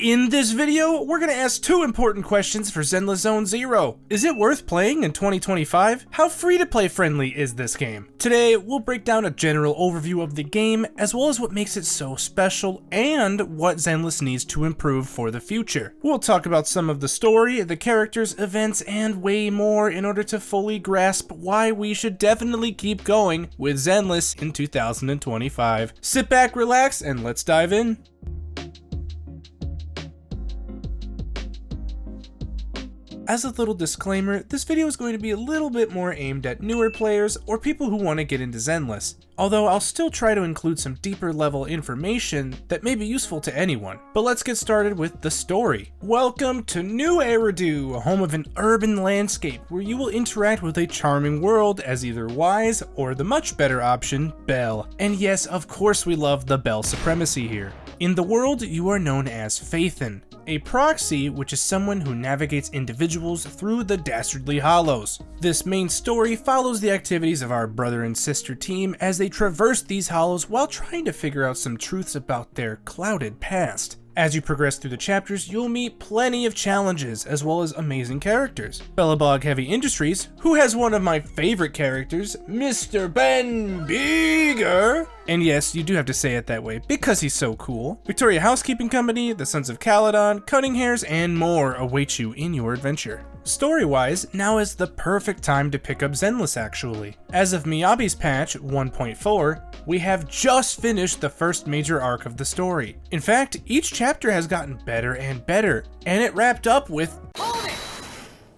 In this video, we're going to ask two important questions for Zenless Zone Zero. Is it worth playing in 2025? How free-to-play friendly is this game? Today, we'll break down a general overview of the game, as well as what makes it so special, and what Zenless needs to improve for the future. We'll talk about some of the story, the characters, events, and way more in order to fully grasp why we should definitely keep going with Zenless in 2025. Sit back, relax, and let's dive in. As a little disclaimer, this video is going to be a little bit more aimed at newer players or people who want to get into Zenless, although I'll still try to include some deeper level information that may be useful to anyone. But let's get started with the story. Welcome to New Eridu, home of an urban landscape where you will interact with a charming world as either Wise or the much better option, Bell. And yes, of course we love the Bell supremacy here. In the world, you are known as Phaethon, a proxy which is someone who navigates individuals through the Dastardly Hollows. This main story follows the activities of our brother and sister team as they traverse these hollows while trying to figure out some truths about their clouded past. As you progress through the chapters, you'll meet plenty of challenges, as well as amazing characters. Bellabog Heavy Industries, who has one of my favorite characters, Mr. Ben Beeger. And yes, you do have to say it that way, because he's so cool. Victoria Housekeeping Company, the Sons of Caledon, Cutting Hairs, and more await you in your adventure. Story-wise, now is the perfect time to pick up Zenless actually. As of Miyabi's patch 1.4, we have just finished the first major arc of the story. In fact, each chapter has gotten better and better, and it wrapped up with "Hold it!"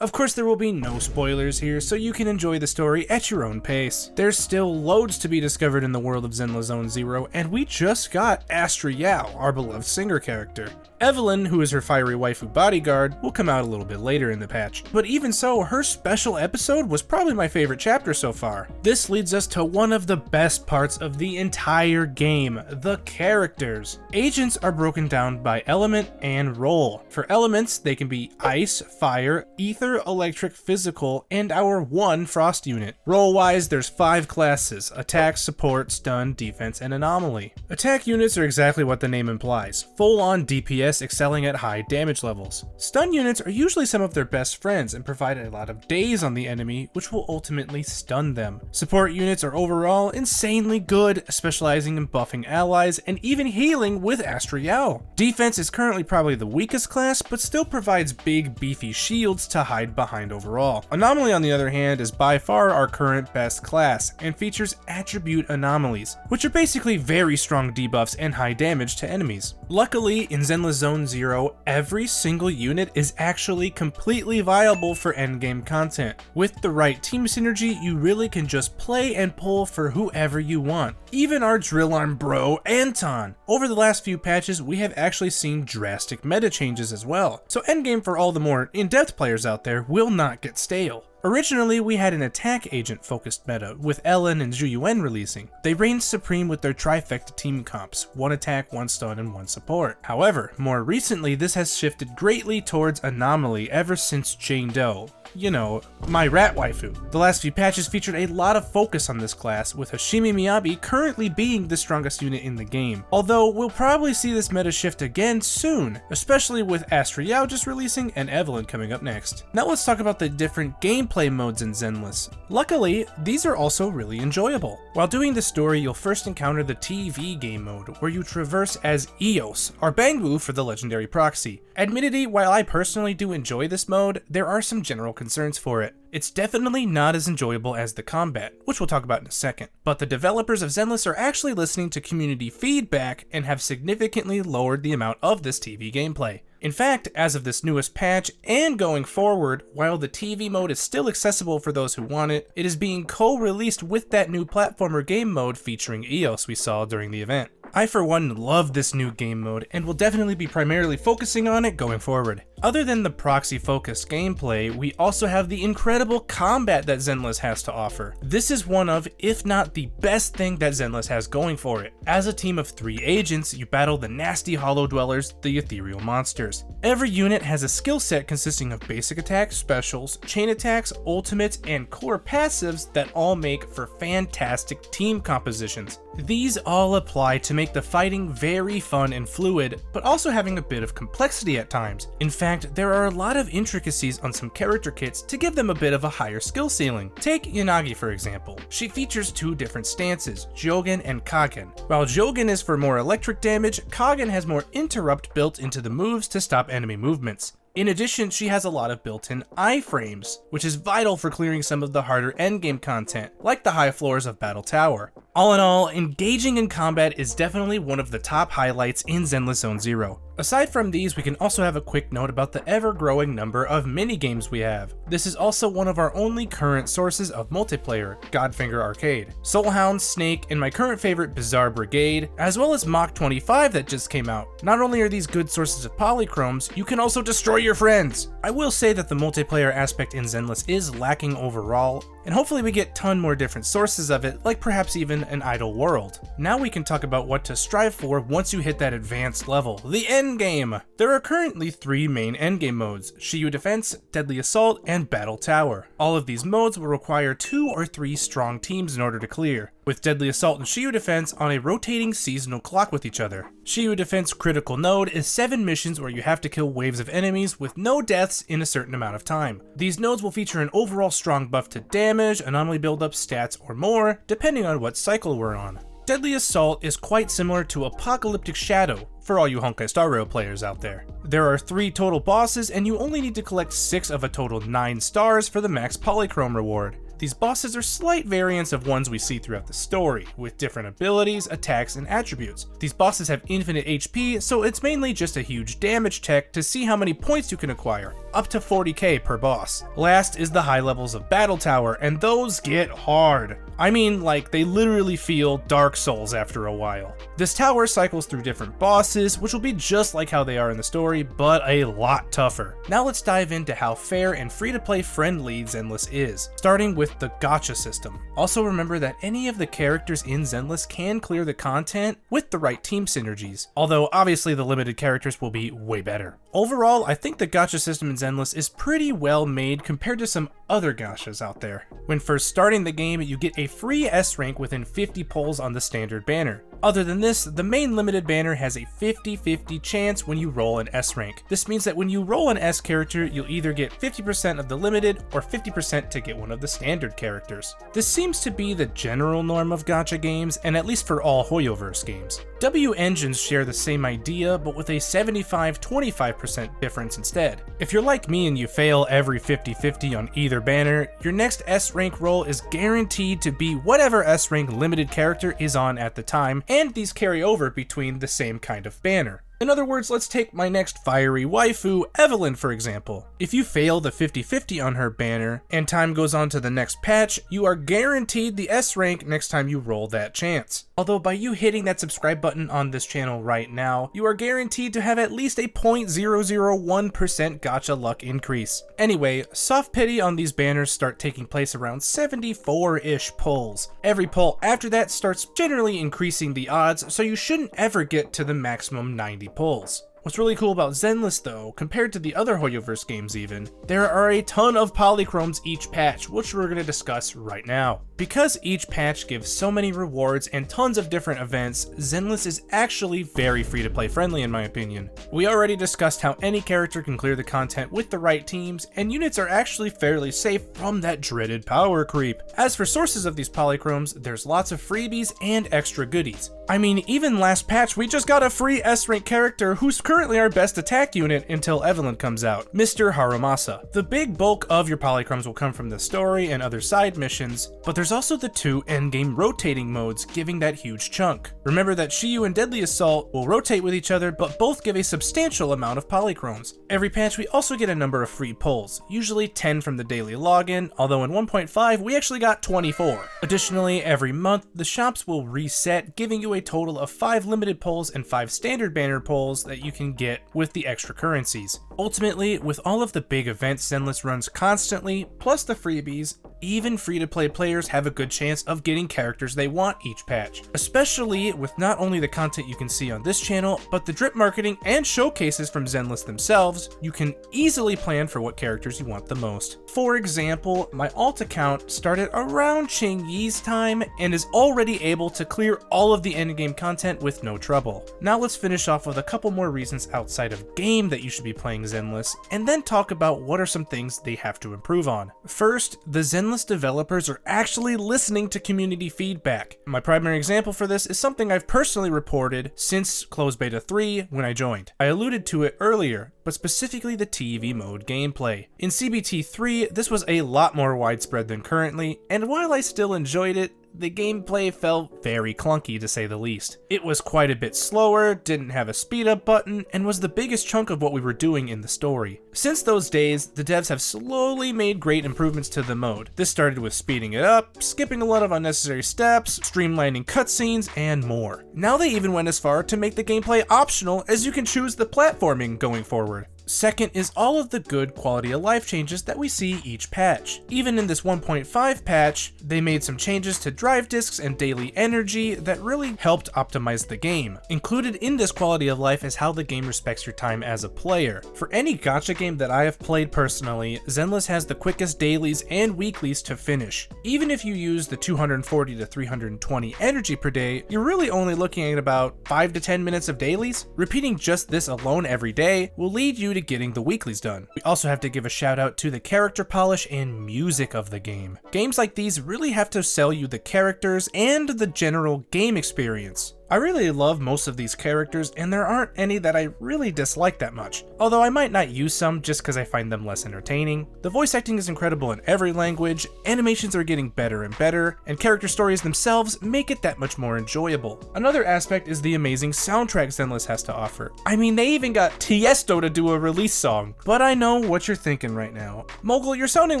Of course, there will be no spoilers here, so you can enjoy the story at your own pace. There's still loads to be discovered in the world of Zenless Zone Zero, and we just got Astra Yao, our beloved singer character. Evelyn, who is her fiery waifu bodyguard, will come out a little bit later in the patch. But even so, her special episode was probably my favorite chapter so far. This leads us to one of the best parts of the entire game, the characters. Agents are broken down by element and role. For elements, they can be ice, fire, ether, electric, physical, and our one frost unit. Role-wise, there's 5 classes: attack, support, stun, defense, and anomaly. Attack units are exactly what the name implies, full-on DPS excelling at high damage levels. Stun units are usually some of their best friends and provide a lot of daze on the enemy, which will ultimately stun them. Support units are overall insanely good, specializing in buffing allies and even healing with Astra Yao. Defense is currently probably the weakest class, but still provides big beefy shields to hide behind overall. Anomaly, on the other hand, is by far our current best class and features attribute anomalies, which are basically very strong debuffs and high damage to enemies. Luckily, in Zenless Zone Zero, every single unit is actually completely viable for endgame content. With the right team synergy, you really can just play and pull for whoever you want. Even our drill arm bro, Anton. Over the last few patches, we have actually seen drastic meta changes as well, so endgame for all the more in-depth players out there will not get stale. Originally, we had an attack agent focused meta, with Ellen and Zhu Yuan releasing. They reigned supreme with their trifecta team comps, 1 attack, 1 stun, and 1 support. However, more recently this has shifted greatly towards anomaly ever since Jane Doe. You know, my rat waifu. The last few patches featured a lot of focus on this class, with Hashimi Miyabi currently being the strongest unit in the game. Although, we'll probably see this meta shift again soon, especially with Astra Yao just releasing and Evelyn coming up next. Now let's talk about the different gameplay modes in Zenless. Luckily, these are also really enjoyable. While doing the story, you'll first encounter the TV game mode, where you traverse as Eos, our Bangbu for the legendary proxy. Admittedly, while I personally do enjoy this mode, there are some general concerns for it. It's definitely not as enjoyable as the combat, which we'll talk about in a second. But the developers of Zenless are actually listening to community feedback and have significantly lowered the amount of this TV gameplay. In fact, as of this newest patch and going forward, while the TV mode is still accessible for those who want it, it is being co-released with that new platformer game mode featuring Eos we saw during the event. I for one love this new game mode and will definitely be primarily focusing on it going forward. Other than the proxy-focused gameplay, we also have the incredible combat that Zenless has to offer. This is one of, if not the best thing that Zenless has going for it. As a team of 3 agents, you battle the nasty Hollow Dwellers, the ethereal monsters. Every unit has a skill set consisting of basic attacks, specials, chain attacks, ultimates, and core passives that all make for fantastic team compositions. These all apply to make the fighting very fun and fluid, but also having a bit of complexity at times. In fact, there are a lot of intricacies on some character kits to give them a bit of a higher skill ceiling. Take Yanagi for example. She features 2 different stances, Jogen and Kagen. While Jogen is for more electric damage, Kagen has more interrupt built into the moves to stop enemy movements. In addition, she has a lot of built-in iframes, which is vital for clearing some of the harder endgame content, like the high floors of Battle Tower. All in all, engaging in combat is definitely one of the top highlights in Zenless Zone Zero. Aside from these, we can also have a quick note about the ever-growing number of mini-games we have. This is also one of our only current sources of multiplayer, Godfinger Arcade, Soulhound, Snake, and my current favorite Bizarre Brigade, as well as Mach 25 that just came out. Not only are these good sources of polychromes, you can also destroy your friends! I will say that the multiplayer aspect in Zenless is lacking overall, and hopefully we get ton more different sources of it, like perhaps even an idle world. Now we can talk about what to strive for once you hit that advanced level, the Endgame! There are currently 3 main endgame modes, Shiyu Defense, Deadly Assault, and Battle Tower. All of these modes will require 2 or 3 strong teams in order to clear, with Deadly Assault and Shiyu Defense on a rotating seasonal clock with each other. Shiyu Defense critical node is 7 missions where you have to kill waves of enemies with no deaths in a certain amount of time. These nodes will feature an overall strong buff to damage, anomaly buildup, stats, or more, depending on what cycle we're on. Deadly Assault is quite similar to Apocalyptic Shadow, for all you Honkai Star Rail players out there. There are 3 total bosses, and you only need to collect 6 of a total 9 stars for the max polychrome reward. These bosses are slight variants of ones we see throughout the story, with different abilities, attacks, and attributes. These bosses have infinite HP, so it's mainly just a huge damage check to see how many points you can acquire, up to 40k per boss. Last is the high levels of Battle Tower, and those get hard. I mean, like, they literally feel Dark Souls after a while. This tower cycles through different bosses, which will be just like how they are in the story, but a lot tougher. Now let's dive into how fair and free-to-play friendly Zenless is, starting with the gacha system. Also remember that any of the characters in Zenless can clear the content with the right team synergies, although obviously the limited characters will be way better. Overall, I think the gacha system in Zenless is pretty well made compared to some other gachas out there. When first starting the game, you get a free S rank within 50 pulls on the standard banner. Other than this, the main limited banner has a 50-50 chance when you roll an S rank. This means that when you roll an S character, you'll either get 50% of the limited or 50% to get one of the standard characters. This seems to be the general norm of gacha games, and at least for all Hoyoverse games. W engines share the same idea, but with a 75-25% difference instead. If you're like me and you fail every 50-50 on either banner, your next S rank roll is guaranteed to be whatever S rank limited character is on at the time, and these carry over between the same kind of banner. In other words, let's take my next fiery waifu, Evelyn, for example. If you fail the 50-50 on her banner, and time goes on to the next patch, you are guaranteed the S rank next time you roll that chance. Although by you hitting that subscribe button on this channel right now, you are guaranteed to have at least a 0.001% gacha luck increase. Anyway, soft pity on these banners start taking place around 74-ish pulls. Every pull after that starts generally increasing the odds, so you shouldn't ever get to the maximum 90 pulls. What's really cool about Zenless though, compared to the other Hoyoverse games even, there are a ton of polychromes each patch, which we're going to discuss right now. Because each patch gives so many rewards and tons of different events, Zenless is actually very free-to-play friendly in my opinion. We already discussed how any character can clear the content with the right teams, and units are actually fairly safe from that dreaded power creep. As for sources of these polychromes, there's lots of freebies and extra goodies. I mean, even last patch we just got a free S-rank character who's currently our best attack unit until Evelyn comes out, Mr. Harumasa. The big bulk of your polychromes will come from the story and other side missions, but there's also the 2 endgame rotating modes giving that huge chunk. Remember that Shiyu and Deadly Assault will rotate with each other, but both give a substantial amount of polychromes. Every patch we also get a number of free pulls, usually 10 from the daily login, although in 1.5 we actually got 24. Additionally, every month the shops will reset, giving you a total of 5 limited pulls and 5 standard banner pulls that you can get with the extra currencies. Ultimately, with all of the big events Zenless runs constantly, plus the freebies, even free-to-play players have a good chance of getting characters they want each patch, especially with not only the content you can see on this channel, but the drip marketing and showcases from Zenless themselves. You can easily plan for what characters you want the most. For example, my alt account started around Ching Yi's time and is already able to clear all of the endgame content with no trouble. Now let's finish off with a couple more reasons outside of game that you should be playing Zenless, and then talk about what are some things they have to improve on. First, the Zenless developers are actually listening to community feedback. My primary example for this is something I've personally reported since closed beta 3 when I joined. I alluded to it earlier, but specifically the TV mode gameplay. In CBT 3, this was a lot more widespread than currently, and while I still enjoyed it, the gameplay felt very clunky to say the least. It was quite a bit slower, didn't have a speed up button, and was the biggest chunk of what we were doing in the story. Since those days, the devs have slowly made great improvements to the mode. This started with speeding it up, skipping a lot of unnecessary steps, streamlining cutscenes, and more. Now they even went as far to make the gameplay optional, as you can choose the platforming going forward. Second is all of the good quality of life changes that we see each patch. Even in this 1.5 patch, they made some changes to drive discs and daily energy that really helped optimize the game. Included in this quality of life is how the game respects your time as a player. For any gacha game that I have played personally, Zenless has the quickest dailies and weeklies to finish. Even if you use the 240 to 320 energy per day, you're really only looking at about 5 to 10 minutes of dailies. Repeating just this alone every day will lead you to getting the weeklies done. We also have to give a shout out to the character polish and music of the game. Games like these really have to sell you the characters and the general game experience. I really love most of these characters, and there aren't any that I really dislike that much, although I might not use some just because I find them less entertaining. The voice acting is incredible in every language, animations are getting better and better, and character stories themselves make it that much more enjoyable. Another aspect is the amazing soundtrack Zenless has to offer. I mean, they even got Tiesto to do a release song. But I know what you're thinking right now. Mogul, you're sounding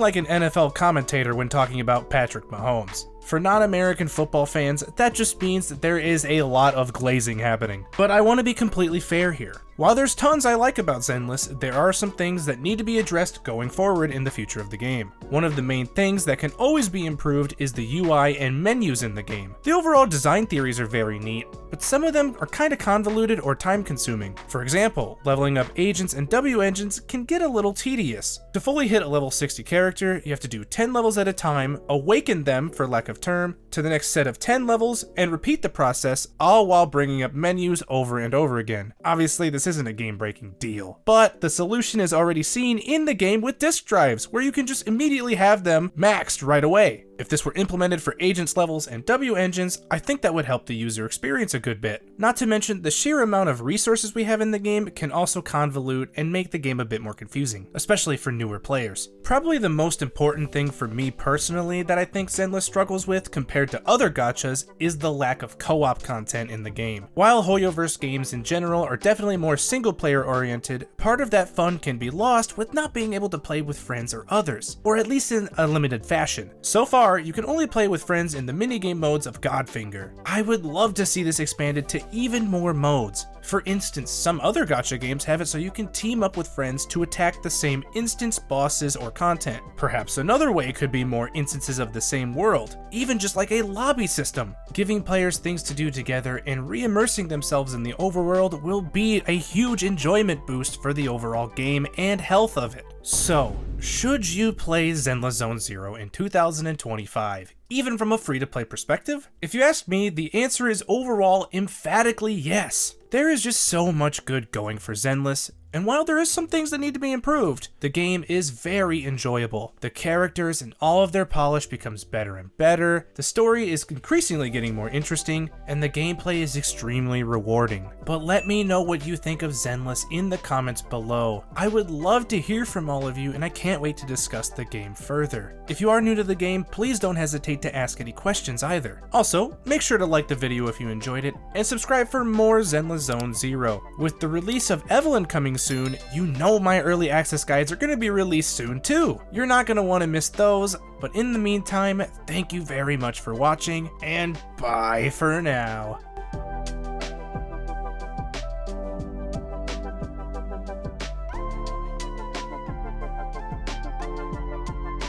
like an NFL commentator when talking about Patrick Mahomes. For non-American football fans, that just means that there is a lot of glazing happening. But I want to be completely fair here. While there's tons I like about Zenless, there are some things that need to be addressed going forward in the future of the game. One of the main things that can always be improved is the UI and menus in the game. The overall design theories are very neat, but some of them are kinda convoluted or time consuming. For example, leveling up agents and W engines can get a little tedious. To fully hit a level 60 character, you have to do 10 levels at a time, awaken them for lack of term, to the next set of 10 levels, and repeat the process, all while bringing up menus over and over again. Obviously, this isn't a game-breaking deal, but the solution is already seen in the game with disk drives, where you can just immediately have them maxed right away. If this were implemented for agents levels and W engines, I think that would help the user experience a good bit. Not to mention, the sheer amount of resources we have in the game can also convolute and make the game a bit more confusing, especially for newer players. Probably the most important thing for me personally that I think Zenless struggles with compared to other gachas is the lack of co-op content in the game. While Hoyoverse games in general are definitely more single-player oriented, part of that fun can be lost with not being able to play with friends or others, or at least in a limited fashion. So far, you can only play with friends in the minigame modes of Godfinger. I would love to see this expanded to even more modes. For instance, some other gacha games have it so you can team up with friends to attack the same instance, bosses, or content. Perhaps another way could be more instances of the same world, even just like a lobby system. Giving players things to do together and re-immersing themselves in the overworld will be a huge enjoyment boost for the overall game and health of it. So, should you play Zenless Zone Zero in 2025? Even from a free-to-play perspective? If you ask me, the answer is overall emphatically yes. There is just so much good going for Zenless, and while there is some things that need to be improved, the game is very enjoyable. The characters and all of their polish becomes better and better, the story is increasingly getting more interesting, and the gameplay is extremely rewarding. But let me know what you think of Zenless in the comments below. I would love to hear from all of you, and I can't wait to discuss the game further. If you are new to the game, please don't hesitate to ask any questions either. Also, make sure to like the video if you enjoyed it, and subscribe for more Zenless Zone Zero. With the release of Evelyn coming soon, you know my early access guides are going to be released soon too. You're not going to want to miss those, but in the meantime, thank you very much for watching, and bye for now.